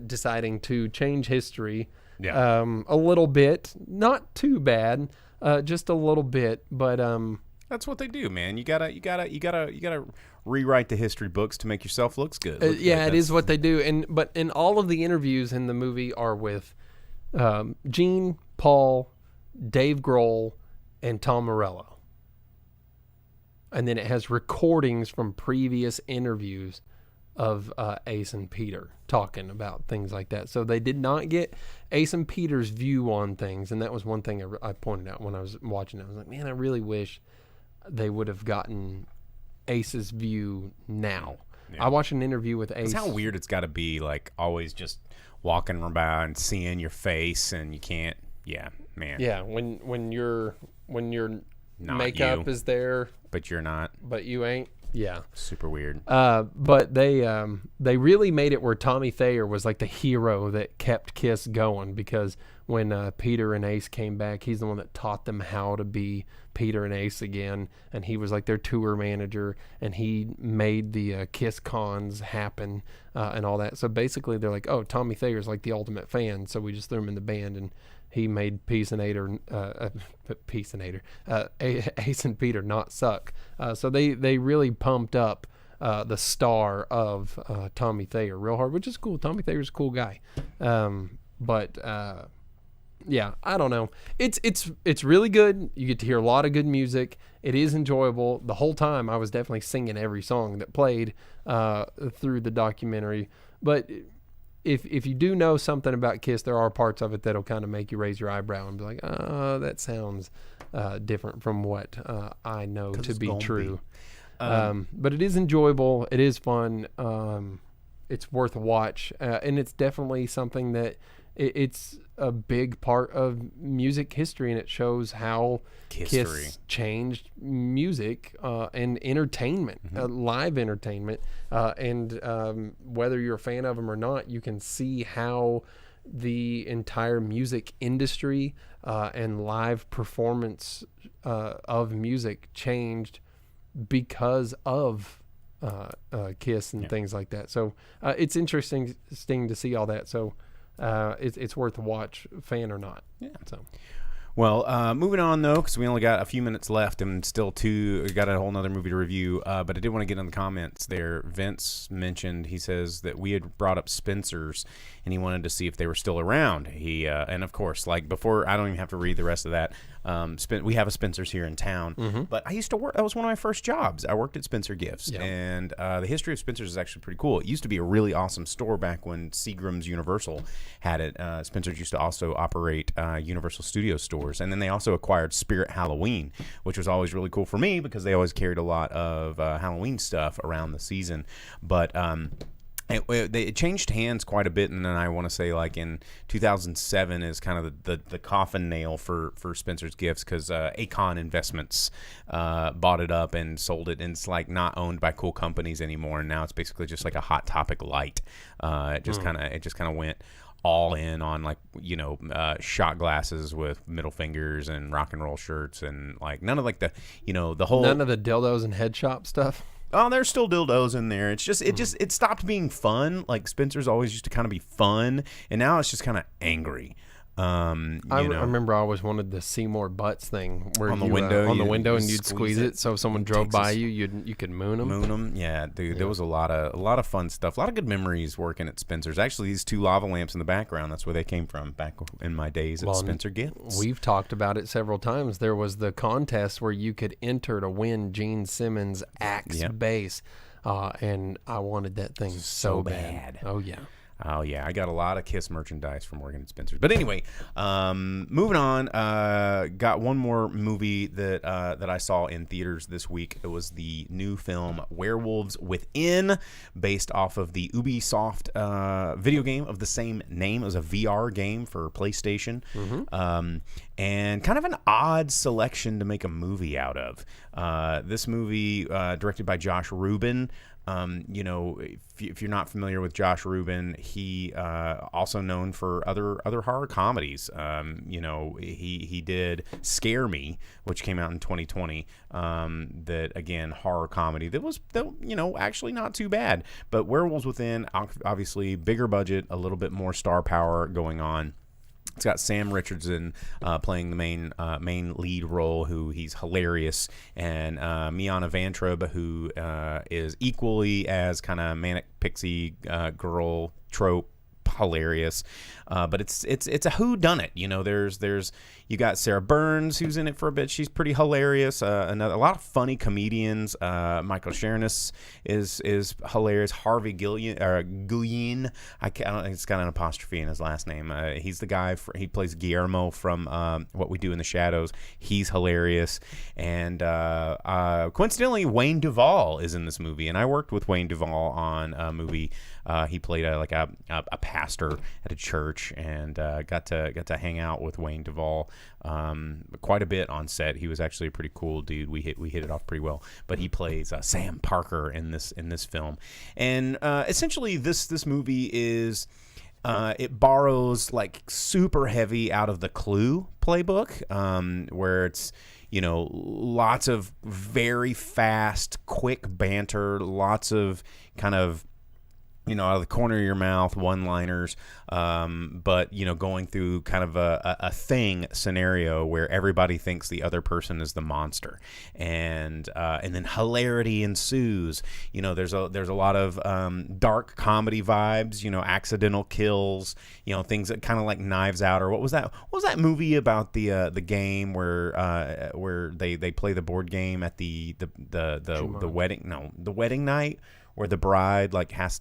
deciding to change history a little bit, not too bad, just a little bit, but That's what they do, man. You gotta rewrite the history books to make yourself look good. It is what they do. But in all of the interviews in the movie are with Gene, Paul, Dave Grohl, and Tom Morello. And then it has recordings from previous interviews of Ace and Peter talking about things like that. So they did not get Ace and Peter's view on things, and that was one thing I pointed out when I was watching it. I was like, man, I really wish they would have gotten Ace's view now. Yeah. I watched an interview with Ace. It's how weird it's got to be, like always just walking around and seeing your face, and you can't. Yeah, man. Yeah, when your Not makeup you, is there, but you're not. But you ain't. Yeah, super weird. But they really made it where Tommy Thayer was like the hero that kept Kiss going, because when Peter and Ace came back, he's the one that taught them how to be Peter and Ace again, and he was like their tour manager, and he made the Kiss cons happen and all that. So basically, they're like, oh, Tommy Thayer's like the ultimate fan, so we just threw him in the band, and he made Ace and Peter not suck. So they really pumped up the star of Tommy Thayer real hard, which is cool. Tommy Thayer's a cool guy. Yeah, I don't know. It's really good. You get to hear a lot of good music. It is enjoyable. The whole time I was definitely singing every song that played through the documentary. But if you do know something about Kiss, there are parts of it that'll kind of make you raise your eyebrow and be like, that sounds different from what I know to be true. But it is enjoyable. It is fun. It's worth a watch. And it's definitely something that it's a big part of music history, and it shows how Kiss changed music and entertainment, live entertainment. And whether you're a fan of them or not, you can see how the entire music industry and live performance of music changed because of Kiss and things like that. So it's interesting to see all that. So it's worth a watch, fan or not. Yeah. So. Well, moving on, though, because we only got a few minutes left and still we got a whole nother movie to review. But I did want to get in the comments there. Vince mentioned, he says that we had brought up Spencer's, and he wanted to see if they were still around. And of course, like before, I don't even have to read the rest of that. We have a Spencer's here in town. But I used to work, that was one of my first jobs. I worked at Spencer Gifts. Yeah. And the history of Spencer's is actually pretty cool. It used to be a really awesome store back when Seagram's Universal had it. Spencer's used to also operate Universal Studios stores. And then they also acquired Spirit Halloween, which was always really cool for me because they always carried a lot of Halloween stuff around the season. But it changed hands quite a bit, and then I want to say like in 2007 is kind of the coffin nail for Spencer's Gifts because Acon Investments bought it up and sold it, and it's like not owned by cool companies anymore, and now it's basically just like a Hot Topic light. It just kind of went all in on like shot glasses with middle fingers and rock and roll shirts and like none of like the whole none of the dildos and head shop stuff. Oh, there's still dildos in there. It's just it stopped being fun. Like Spencer's always used to kind of be fun, and now it's just kind of angry. I remember I always wanted the Seymour Butts thing where on the window, and you'd squeeze it. So if someone drove by you could moon them. Moon them, yeah, dude. Yeah. There was a lot of fun stuff, a lot of good memories working at Spencer's. Actually, these two lava lamps in the background, that's where they came from back in my days at Spencer Gifts. We've talked about it several times. There was the contest where you could enter to win Gene Simmons' Axe bass, and I wanted that thing so bad. Oh yeah. Oh, yeah. I got a lot of KISS merchandise from working at Spencer's. But anyway, moving on, got one more movie that I saw in theaters this week. It was the new film Werewolves Within, based off of the Ubisoft video game of the same name. It was a VR game for PlayStation. And kind of an odd selection to make a movie out of. This movie, directed by Josh Rubin. If you're not familiar with Josh Rubin, he also known for other horror comedies. He did Scare Me, which came out in 2020. That again, horror comedy that was actually not too bad. But Werewolves Within, obviously bigger budget, a little bit more star power going on. It's got Sam Richardson playing the main lead role, who he's hilarious, and Miana Vantrub, who is equally as kind of manic pixie girl trope hilarious. But it's a whodunit. There's you got Sarah Burns, who's in it for a bit. She's pretty hilarious. A lot of funny comedians. Michael Shernis is hilarious. Harvey Guillen. I don't think it's got an apostrophe in his last name. He's the guy. He plays Guillermo from What We Do in the Shadows. He's hilarious. And coincidentally, Wayne Duvall is in this movie, and I worked with Wayne Duvall on a movie. He played a pastor at a church, and got to hang out with Wayne Duvall quite a bit on set. He was actually a pretty cool dude. We hit it off pretty well. But he plays Sam Parker in this film, and essentially this movie is. It borrows like super heavy out of the Clue playbook, where it's lots of very fast, quick banter, lots of kind of out of the corner of your mouth, one-liners, but, going through kind of a thing scenario where everybody thinks the other person is the monster. And then hilarity ensues. There's a lot of dark comedy vibes, accidental kills, things that kind of like Knives Out, or what was that movie about the game where they play the board game at the wedding? No, the wedding night, where the bride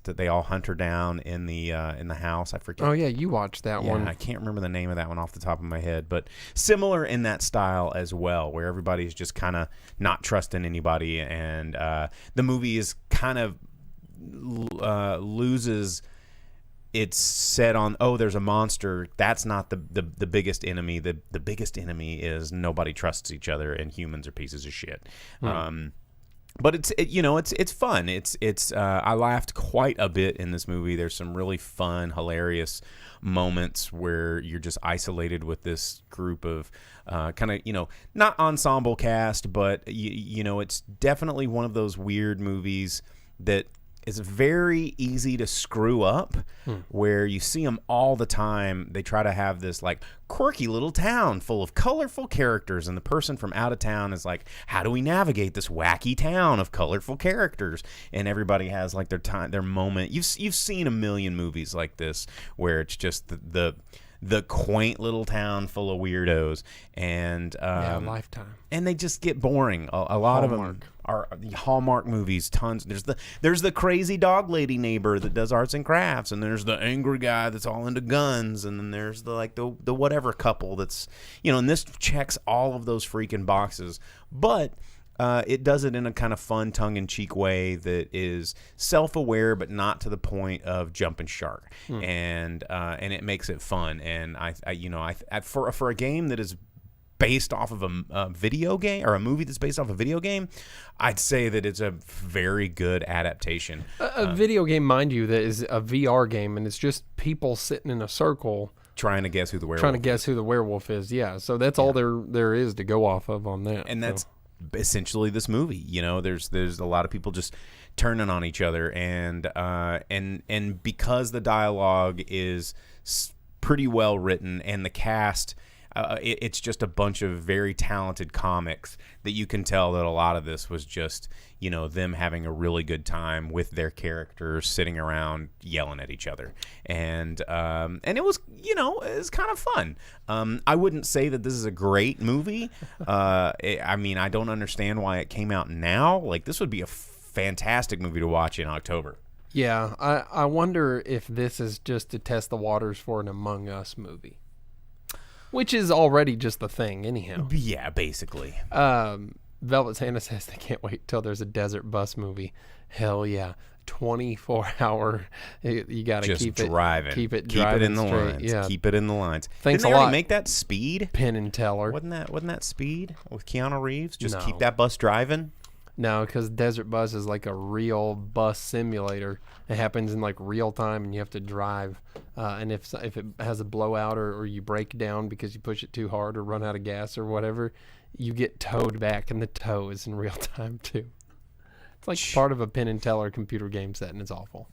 they all hunt her down in the house. I forget. Oh yeah, you watched that one. I can't remember the name of that one off the top of my head, but similar in that style as well, where everybody's just kind of not trusting anybody, and the movie is kind of loses its set on, there's a monster. That's not the biggest enemy. The biggest enemy is nobody trusts each other, and humans are pieces of shit. But it's fun. It's I laughed quite a bit in this movie. There's some really fun, hilarious moments where you're just isolated with this group of kind of not ensemble cast, but it's definitely one of those weird movies that is very easy to screw up, where you see them all the time. They try to have this like quirky little town full of colorful characters, and the person from out of town is like, how do we navigate this wacky town of colorful characters? And everybody has like their moment. You've seen a million movies like this where it's just the quaint little town full of weirdos, and Lifetime. And they just get boring. A lot of them are Hallmark movies. Tons. There's the crazy dog lady neighbor that does arts and crafts, and there's the angry guy that's all into guns, and then there's the whatever couple that's, and this checks all of those freaking boxes, but. It does it in a kind of fun, tongue-in-cheek way that is self-aware, but not to the point of jumping shark, and it makes it fun. And for a game that is based off of a video game, or a movie that's based off a video game, I'd say that it's a very good adaptation. A video game, mind you, that is a VR game, and it's just people sitting in a circle trying to guess who the werewolf is. Yeah, so that's all there is to go off of on that. And that's essentially this movie. There's a lot of people just turning on each other, and because the dialogue is pretty well written, and the cast, it's just a bunch of very talented comics, that you can tell that a lot of this was just them having a really good time with their characters, sitting around yelling at each other, and it was it was kind of fun. I wouldn't say that this is a great movie. I don't understand why it came out now. Like, this would be a fantastic movie to watch in October. Yeah, I wonder if this is just to test the waters for an Among Us movie, which is already just the thing anyhow. Yeah, basically. Velvet Santa says they can't wait till there's a desert bus movie. Hell yeah. 24-hour. You got to keep driving. Keep it driving in the straight. lines. Yeah. Keep it in the lines. Thanks Didn't a they lot. already make that Speed? Penn and Teller. Wasn't that Speed with Keanu Reeves? Just No. keep that bus driving? No, because Desert Bus is like a real bus simulator. It happens in like real time, and you have to drive. And if it has a blowout, or you break down because you push it too hard or run out of gas or whatever, you get towed back, and the tow is in real time too. It's like part of a Penn and Teller computer game set, and it's awful.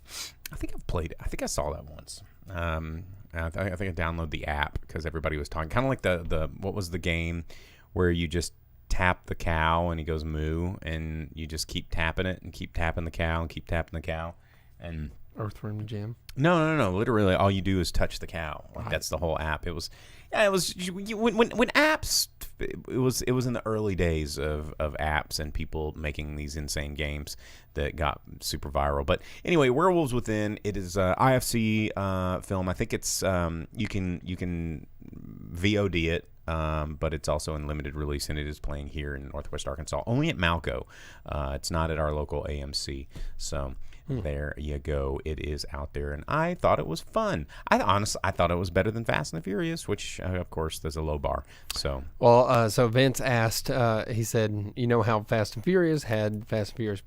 I think I've played it. I think I saw that once. I think I downloaded the app because everybody was talking. Kind of like the what was the game where you just tap the cow and he goes moo, and you just keep tapping it and keep tapping the cow and keep tapping the cow. And Earthworm Jim? No. Literally, all you do is touch the cow. Like, that's the whole app. It was when apps. It was in the early days of apps and people making these insane games that got super viral. But anyway, Werewolves Within. It is a IFC film. I think it's you can VOD it. But it's also in limited release, and it is playing here in Northwest Arkansas, only at Malco. It's not at our local AMC. So there you go. It is out there, and I thought it was fun. I thought it was better than Fast and the Furious, which of course there's a low bar. So so Vince asked. He said, how Fast and Furious had Fast and Furious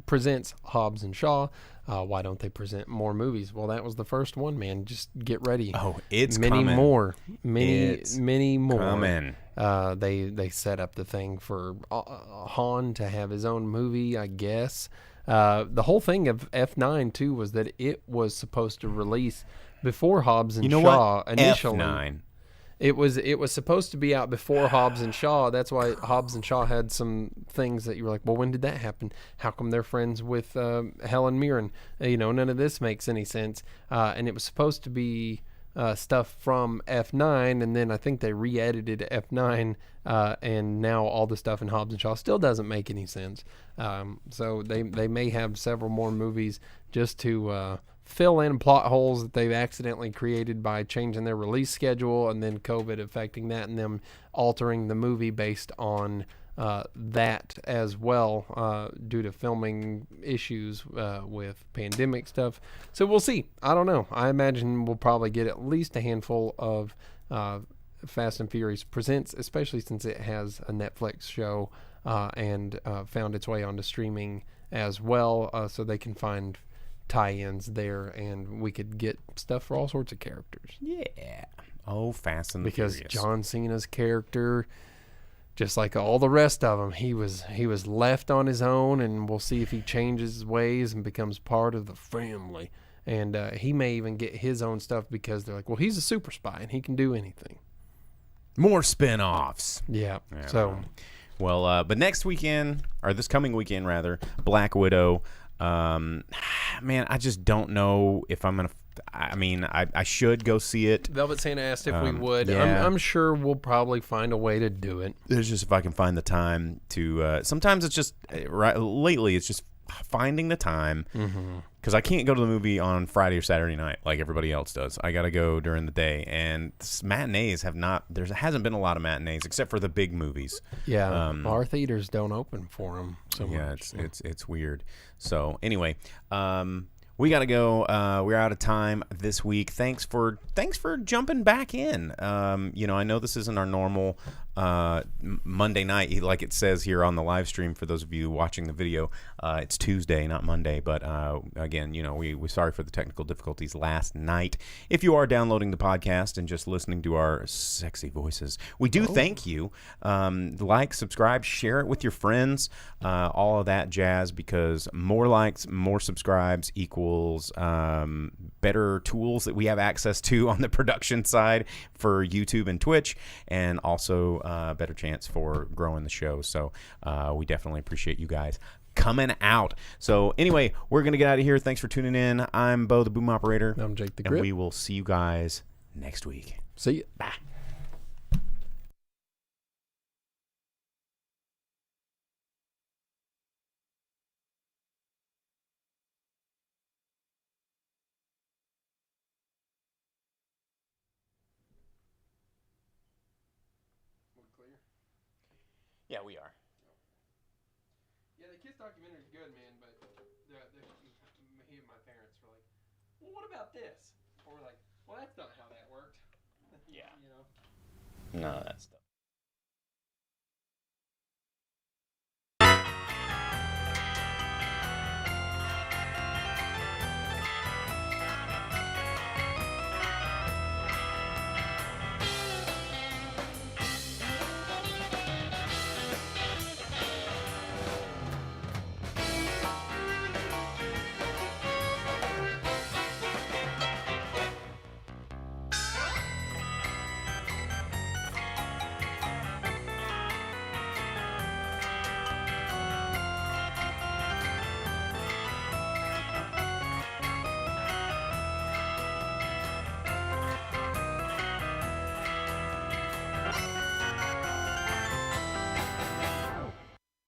presents Hobbs and Shaw. Why don't they present more movies? Well, that was the first one, man. Just get ready. Oh, it's many coming. more, many more. Coming. They set up the thing for Han to have his own movie, I guess. The whole thing of F9 too was that it was supposed to release before Hobbs and Shaw initially. F9. It was supposed to be out before Hobbs and Shaw. That's why Hobbs and Shaw had some things that you were like, well, when did that happen? How come they're friends with Helen Mirren? None of this makes any sense. And it was supposed to be stuff from F9, and then I think they re-edited F9, and now all the stuff in Hobbs and Shaw still doesn't make any sense. So they may have several more movies just to fill in plot holes that they've accidentally created by changing their release schedule, and then COVID affecting that, and them altering the movie based on that as well, due to filming issues with pandemic stuff. So we'll see. I don't know. I imagine we'll probably get at least a handful of Fast and Furious Presents, especially since it has a Netflix show and found its way onto streaming as well, so they can find tie-ins there, and we could get stuff for all sorts of characters. Yeah. Oh, Fast and the Because Furious. John Cena's character just like all the rest of them, he was left on his own, and we'll see if he changes his ways and becomes part of the family. And he may even get his own stuff because they're like, well, he's a super spy and he can do anything. More spin-offs. Yeah. So, well, but next weekend, or this coming weekend rather, Black Widow. Man, I just don't know if I'm gonna. I mean, I should go see it. Velvet Santa asked if we would. yeah. I'm sure we'll probably find a way to do it. It's just if I can find the time to. Sometimes it's just lately it's just finding the time because I can't go to the movie on Friday or Saturday night like everybody else does. I got to go during the day, and matinees have not. There hasn't been a lot of matinees except for the big movies. Yeah, our theaters don't open for them. So yeah, much. it's weird. So anyway, we got to go. We're out of time this week. Thanks for jumping back in. I know this isn't our normal Monday night, like it says here on the live stream. For those of you watching the video, it's Tuesday, not Monday. But again, we're sorry for the technical difficulties last night. If you are downloading the podcast and just listening to our sexy voices, we do thank you. Like, subscribe, share it with your friends, all of that jazz, because more likes, more subscribes equals better tools that we have access to on the production side for YouTube and Twitch, and also better chance for growing the show. So we definitely appreciate you guys coming out. So anyway, we're going to get out of here. Thanks for tuning in. I'm Bo, the boom operator. I'm Jake the And Grip. we will see you guys next week. See you. Bye. Yeah, we are. Yeah, the Kiss documentary is good, man, but he and my parents were like, well, what about this? Or we're like, well, that's not how that worked. Yeah. You know? No, that's stuff.